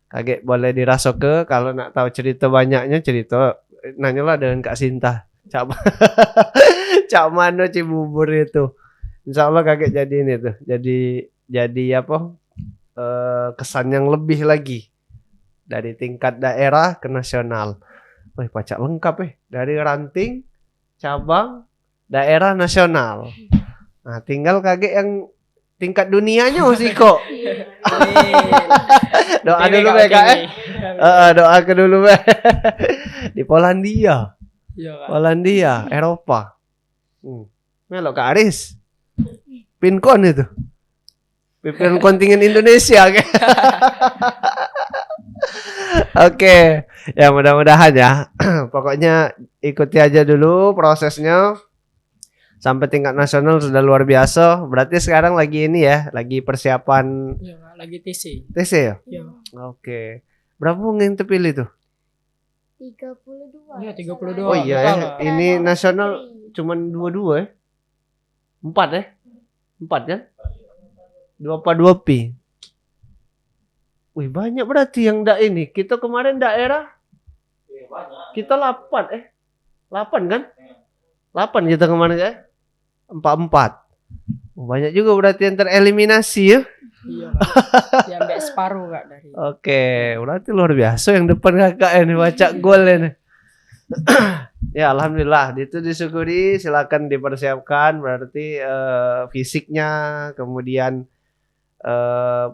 Kaget boleh dirasuk ke kalau nak tahu cerita banyaknya cerita nanyalah dengan Kak Sinta. Cak Mano Cibubur itu. Insya Allah kaget jadi ini tuh. Jadi apa? Kesan yang lebih lagi dari tingkat daerah ke nasional. Wih, pacak lengkap dari ranting, cabang, daerah, nasional. Nah, tinggal kaget yang tingkat dunianya masih kok. Doa dulu Kak ya. Doa ke dulu di Polandia. Iya Kak. Polandia, Eropa. Melok Kak Aris. Pinkon itu. Pimpinan kontingen Indonesia. Oke. Ya mudah-mudahan ya. Pokoknya ikuti aja dulu prosesnya. Sampai tingkat nasional sudah luar biasa. Berarti sekarang lagi ini ya, lagi persiapan Iya Kak, lagi TC. TC ya? Iya. Oke. Berapa yang terpilih tuh? 32. Iya, 32. Oh iya ya. Kalah. Ini nasional cuman 22 ya? 4 ya? 4 kan? 2 apa 2 pi. Wih, banyak berarti yang ini. Kita kemarin daerah kita 8 8 kan? 8 kita kemarin ya? 4. Banyak juga berarti yang tereliminasi ya. Iya Kak. Diambil separuh Kak dari. Oke, berarti luar biasa yang depan kakak ini baca gol ini. Ya alhamdulillah, itu disyukuri, silakan dipersiapkan berarti fisiknya, kemudian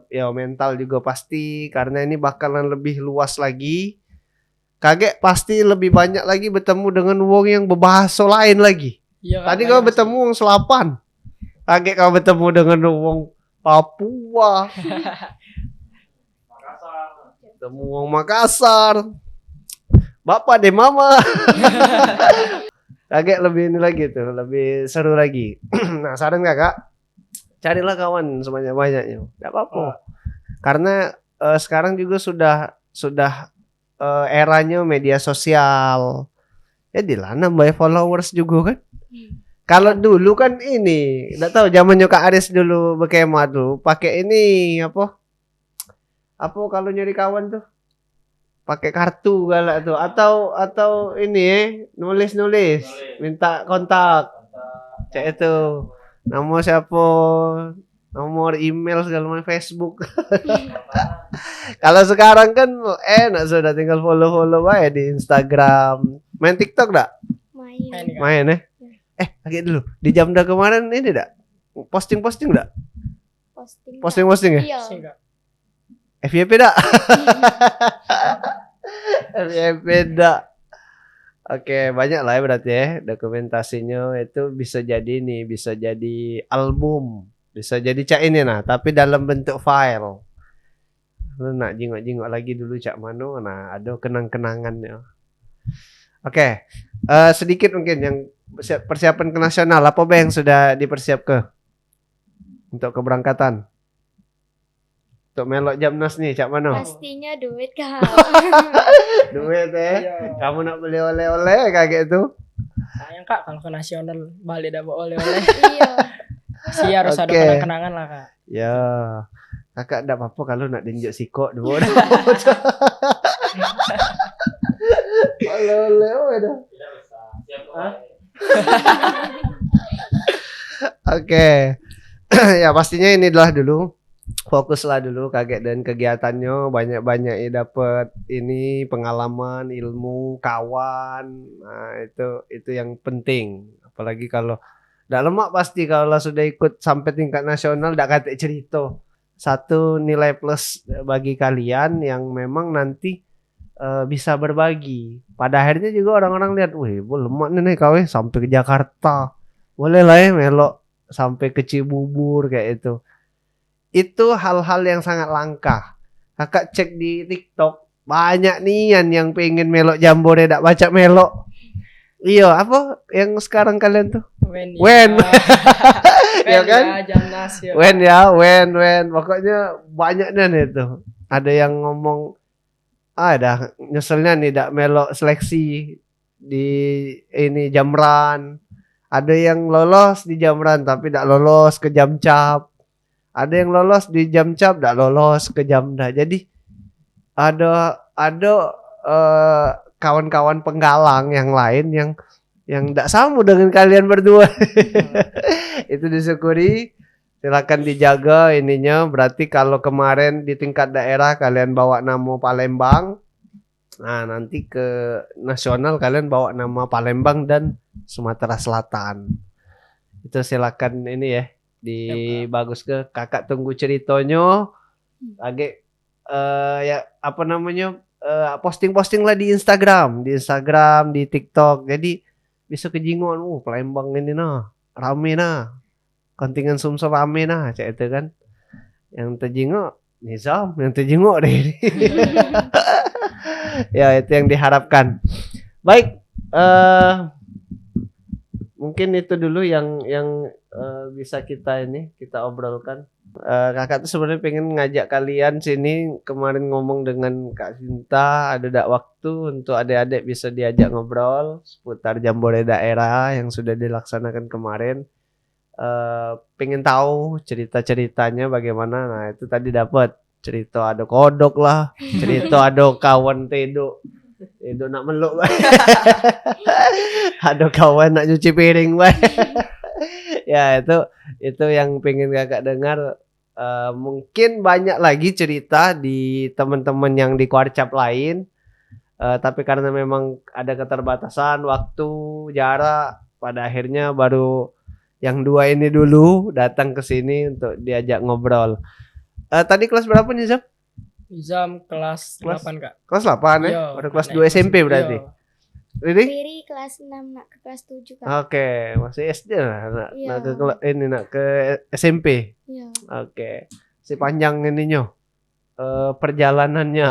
ya mental juga pasti karena ini bakalan lebih luas lagi. Kaget pasti lebih banyak lagi bertemu dengan wong yang berbahasa lain lagi. Iya, Kak, Tadi banyak kau sih. bertemu wong Selapan. Kaget kau bertemu dengan wong Papua. Bertemu wong Makassar. Bapak deh mama. Kaget lebih ini lagi tuh, lebih seru lagi. Nah, saran Kakak, carilah kawan sebanyak-banyaknya. Enggak apa-apa. Karena sekarang juga sudah eranya media sosial. Ya dilana nambah followers juga kan. Kalau dulu kan ini, enggak tahu zamannya Kak Aris dulu berkemah tuh, pakai ini apa? Apa kalau nyari kawan tuh? Pakai kartu galak tuh atau ini nulis minta kontak. Cek itu. Nama siapa? Nomor email segala macam Facebook. Kalau sekarang kan enak sudah tinggal follow aja di Instagram. Main TikTok enggak? Main. Main ya? Lagi dulu. Di Jamda kemarin ini enggak? Posting enggak? Posting ya? Iya. Sih, Kak. FYP enggak? FYP enggak. Oke, banyak lah ya berarti ya dokumentasinya itu bisa jadi nih, bisa jadi album, bisa jadi cak ini nah, tapi dalam bentuk file. Lu nak jingok-jingok lagi dulu cak mano, nah ada kenang-kenangannya. Oke, sedikit mungkin yang persiapan ke nasional, apa yang sudah dipersiapkan untuk keberangkatan? Untuk melok Jamnas nih, cak mano? Pastinya duit kak. Duit ya. Iya. Kamu nak beli oleh-oleh kayak gitu? Sayang Kak kalau ke nasional balik dapat oleh-oleh. Iya. Sih harus ada Oke. kenang-kenangan lah Kak. Ya, kakak enggak apa-apa kalau nak dinjak siko dua. Oleh-oleh udah. Oke. Ya pastinya ini adalah dulu fokuslah dulu kaget dan kegiatannya, banyak-banyak dapat ini pengalaman, ilmu, kawan. Nah, itu yang penting. Apalagi kalau ndak lemak pasti kalau sudah ikut sampai tingkat nasional ndak kate cerita. Satu nilai plus bagi kalian yang memang nanti bisa berbagi. Pada akhirnya juga orang-orang lihat, wih, lemak nih kau sampai ke Jakarta. Boleh lah ya melok sampai ke Cibubur kayak itu. Itu hal-hal yang sangat langka. Kakak cek di TikTok banyak nian yang pengen melok Jambore dak baca melok. Iya, apa yang sekarang kalian tuh? Wen. Ya kan? Jamnas ya. Wen. Pokoknya banyaknya nih itu. Ada yang ngomong dah nyeselnya nih dak melok seleksi di ini Jamran. Ada yang lolos di Jamran tapi dak lolos ke Jamcap. Ada yang lolos di Jamcap dak lolos ke Jamda. Jadi ada kawan-kawan penggalang yang lain yang tidak sama dengan kalian berdua. Itu disyukuri, silakan dijaga ininya. Berarti kalau kemarin di tingkat daerah kalian bawa nama Palembang, nah nanti ke nasional kalian bawa nama Palembang dan Sumatera Selatan. Itu silakan ini ya, bagus ke kakak tunggu ceritanya. Agak ya apa namanya, posting-posting lah di Instagram, di TikTok. Jadi bisa kejinguan, Palembang ini nah rame nah, kontingen Sumsel rame nah, cak itu kan. Yang terjinguk Nizam, yang terjinguk deh ini. Ya itu yang diharapkan. Baik, mungkin itu dulu yang bisa kita obrolkan. Kakak tuh sebenarnya pengen ngajak kalian sini, kemarin ngomong dengan Kak Sinta, ada dak waktu untuk adik-adik bisa diajak ngobrol seputar Jambore daerah yang sudah dilaksanakan kemarin. Pengen tahu cerita-ceritanya bagaimana. Nah itu tadi dapat cerita ada kodok lah, cerita ada kawan Tedo nak meluk. Ada kawan nak nyuci piring. Ya itu yang pengen kakak dengar. Mungkin banyak lagi cerita di teman-teman yang di Kuarcap lain, tapi karena memang ada keterbatasan waktu, jarak, pada akhirnya baru yang dua ini dulu datang ke sini untuk diajak ngobrol. Tadi kelas berapa nih Zam? Izam kelas 8 Kak. Kelas 8 ya? Iya, Baru kelas 2 SMP berarti? Iya. Riri? Riri kelas 6 nak ke kelas 7 Kak. Oke, masih SD lah, Iya. nak ke SMP. Iya. Oke, si panjang ininya perjalanannya.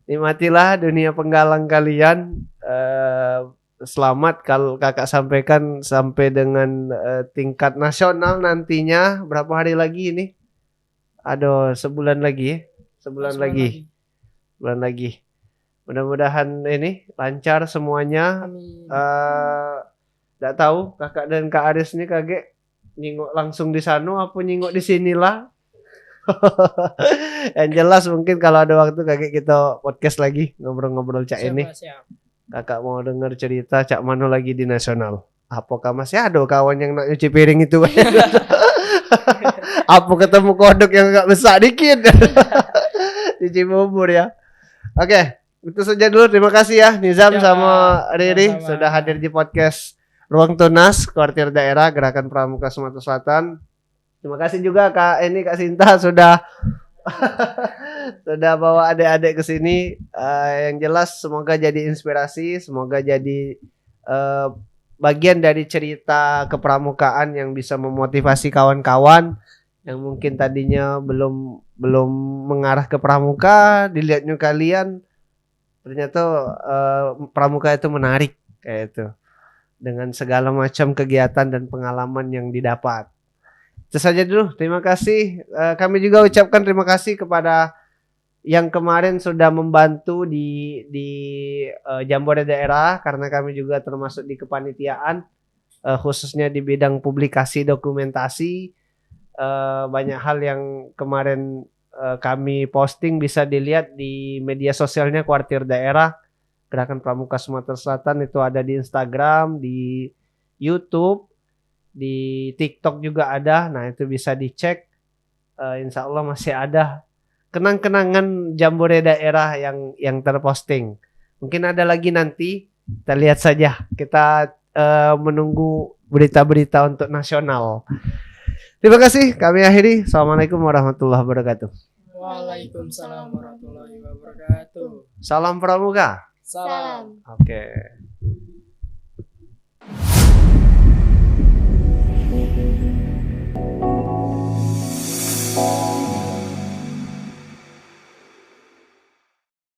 Nikmatilah dunia penggalang kalian. Selamat kalau kakak sampaikan sampai dengan tingkat nasional nantinya. Berapa hari lagi ini? Ada sebulan lagi ya? Sebulan lagi. Mudah-mudahan ini lancar semuanya. Amin. Nggak tahu kakak dan Kak Aris ini kaget nyingok langsung di sana apa nyingok di sinilah. Yang jelas mungkin kalau ada waktu kakek kita podcast lagi ngobrol-ngobrol cak ini. Siap. Kakak mau denger cerita cak Mano lagi di nasional. Apakah masih ada kawan yang nak nyuci piring itu? Apa ketemu kodok yang agak besar dikit di Cibubur ya. Oke, itu saja dulu. Terima kasih ya Nizam sama Riri sama-sama. sudah hadir di podcast Ruang Tunas Kuartir Daerah Gerakan Pramuka Sumatera Selatan. Terima kasih juga Kak Sinta sudah sudah bawa adik-adik ke sini. Yang jelas semoga jadi inspirasi, semoga jadi bagian dari cerita kepramukaan yang bisa memotivasi kawan-kawan yang mungkin tadinya belum mengarah ke pramuka, dilihatnya kalian ternyata pramuka itu menarik kayak itu dengan segala macam kegiatan dan pengalaman yang didapat. Itu saja dulu. Terima kasih. Kami juga ucapkan terima kasih kepada yang kemarin sudah membantu di Jambore daerah, karena kami juga termasuk di kepanitiaan, khususnya di bidang publikasi dokumentasi. Banyak hal yang kemarin kami posting bisa dilihat di media sosialnya Kuartir Daerah Gerakan Pramuka Sumatera Selatan. Itu ada di Instagram, di YouTube, di TikTok juga ada. Nah itu bisa dicek. insya Allah masih ada kenang-kenangan Jambore daerah yang terposting. Mungkin ada lagi nanti, kita lihat saja. Kita menunggu berita-berita untuk nasional. Terima kasih, kami akhiri. Assalamualaikum warahmatullahi wabarakatuh. Waalaikumsalam warahmatullahi wabarakatuh. Salam Pramuka. Salam. Salam. Oke.